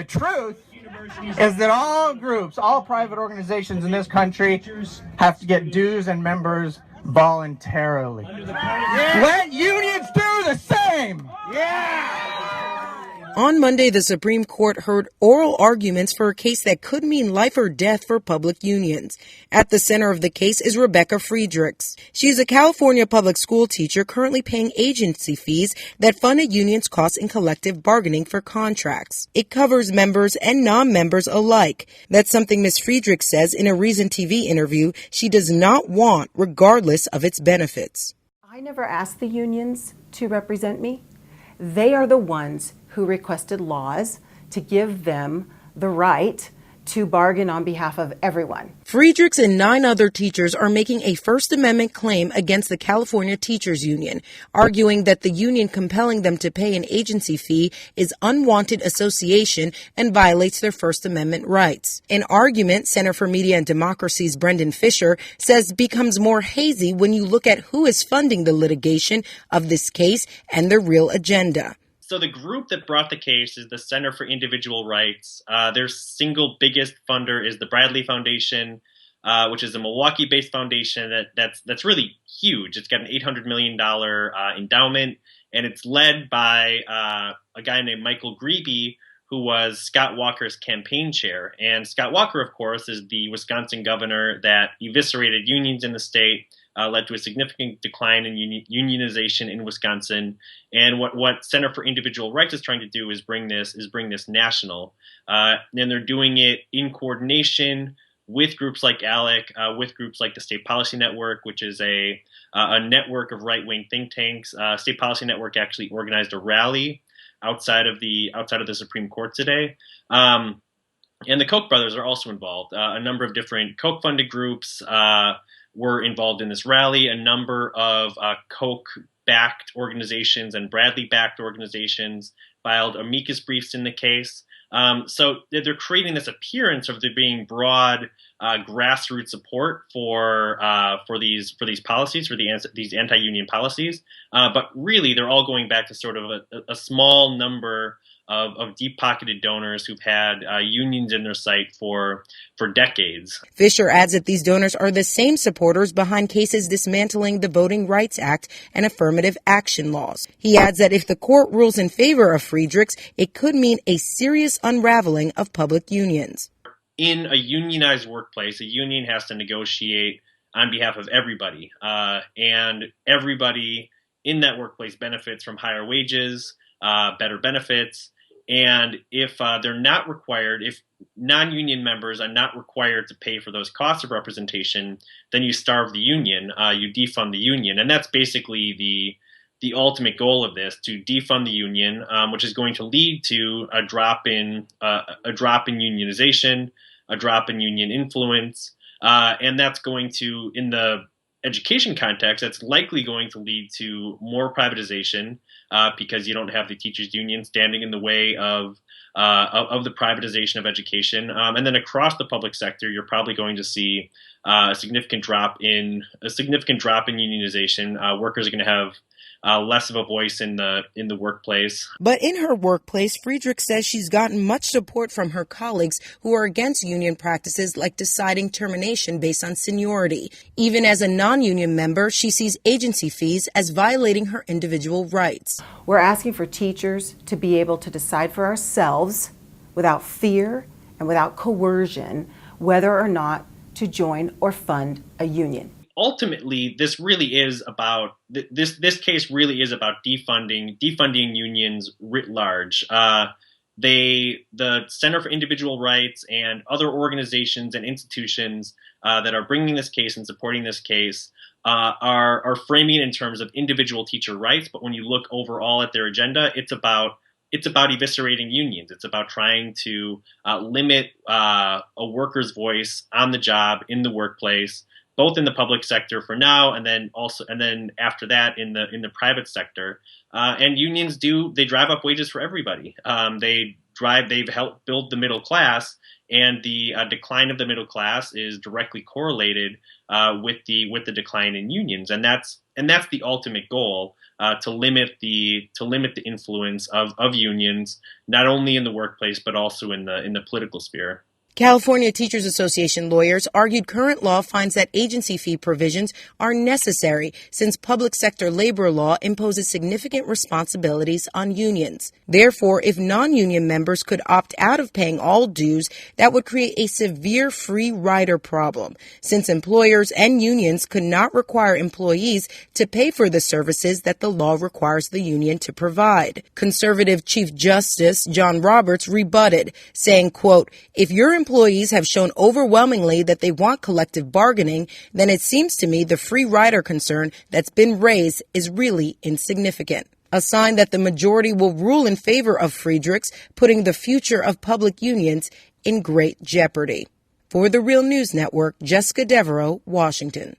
The truth is that all groups, all private organizations in this country have to get dues and members voluntarily. Let unions do the same! On Monday, the Supreme Court heard oral arguments for a case that could mean life or death for public unions. At the center of the case is Rebecca Friedrichs. She is a California public school teacher currently paying agency fees that fund a union's costs in collective bargaining for contracts. It covers members and non-members alike. That's something Ms. Friedrichs says in a recent TV interview she does not want, regardless of its benefits. I never asked the unions to represent me. They are the ones who requested laws to give them the right to bargain on behalf of everyone. Friedrichs and 9 other teachers are making a First Amendment claim against the California Teachers Union, arguing that the union compelling them to pay an agency fee is unwanted association and violates their First Amendment rights. An argument Center for Media and Democracy's Brendan Fisher says becomes more hazy when you look at who is funding the litigation of this case and their real agenda. So the group that brought the case is the Center for Individual Rights. Their single biggest funder is the Bradley Foundation, which is a Milwaukee-based foundation that's really huge. It's got an $800 million endowment, and it's led by a guy named Michael Grebe, who was Scott Walker's campaign chair. And Scott Walker, of course, is the Wisconsin governor that eviscerated unions in the state, led to a significant decline in unionization in Wisconsin. And what Center for Individual Rights is trying to do is bring this national. And they're doing it in coordination with groups like ALEC, with groups like the State Policy Network, which is a network of right-wing think tanks. State Policy Network actually organized a rally outside of the Supreme Court today. And the Koch brothers are also involved. A number of different Koch-funded groups were involved in this rally. A number of Koch-backed organizations and Bradley-backed organizations filed amicus briefs in the case. So they're creating this appearance of there being broad grassroots support for these policies, for these anti-union policies. But really, they're all going back to sort of a small number of deep-pocketed donors who've had unions in their sight for decades. Fisher adds that these donors are the same supporters behind cases dismantling the Voting Rights Act and affirmative action laws. He adds that if the court rules in favor of Friedrichs, it could mean a serious unraveling of public unions. In a unionized workplace, a union has to negotiate on behalf of everybody, and everybody in that workplace benefits from higher wages, better benefits. And if they're not required, if non-union members are not required to pay for those costs of representation, then you starve the union, you defund the union. And that's basically the ultimate goal of this, to defund the union, which is going to lead to a drop in unionization, a drop in union influence. And that's going to, in the education context, that's likely going to lead to more privatization, because you don't have the teachers union standing in the way of the privatization of education. And then across the public sector, you're probably going to see a significant drop in unionization. Workers are going to have less of a voice in the workplace. But in her workplace, Friedrich says she's gotten much support from her colleagues who are against union practices like deciding termination based on seniority. Even as a non-union member, she sees agency fees as violating her individual rights. We're asking for teachers to be able to decide for ourselves without fear and without coercion whether or not to join or fund a union. Ultimately, this really is about this case really is about defunding unions writ large. The Center for Individual Rights and other organizations and institutions that are bringing this case and supporting this case are framing it in terms of individual teacher rights. But when you look overall at their agenda, it's about eviscerating unions. It's about trying to limit a worker's voice on the job, in the workplace, both in the public sector for now, and then after that in the private sector. And unions drive up wages for everybody. They've helped build the middle class, and the decline of the middle class is directly correlated with the decline in unions, and that's the ultimate goal. to limit the influence of unions, not only in the workplace but also in the political sphere. California Teachers Association lawyers argued current law finds that agency fee provisions are necessary since public sector labor law imposes significant responsibilities on unions. Therefore, if non-union members could opt out of paying all dues, that would create a severe free rider problem, since employers and unions could not require employees to pay for the services that the law requires the union to provide. Conservative Chief Justice John Roberts rebutted, saying, quote, "If your employees have shown overwhelmingly that they want collective bargaining, then it seems to me the free rider concern that's been raised is really insignificant." A sign that the majority will rule in favor of Friedrichs, putting the future of public unions in great jeopardy. For the Real News Network, Jessica Devereaux, Washington.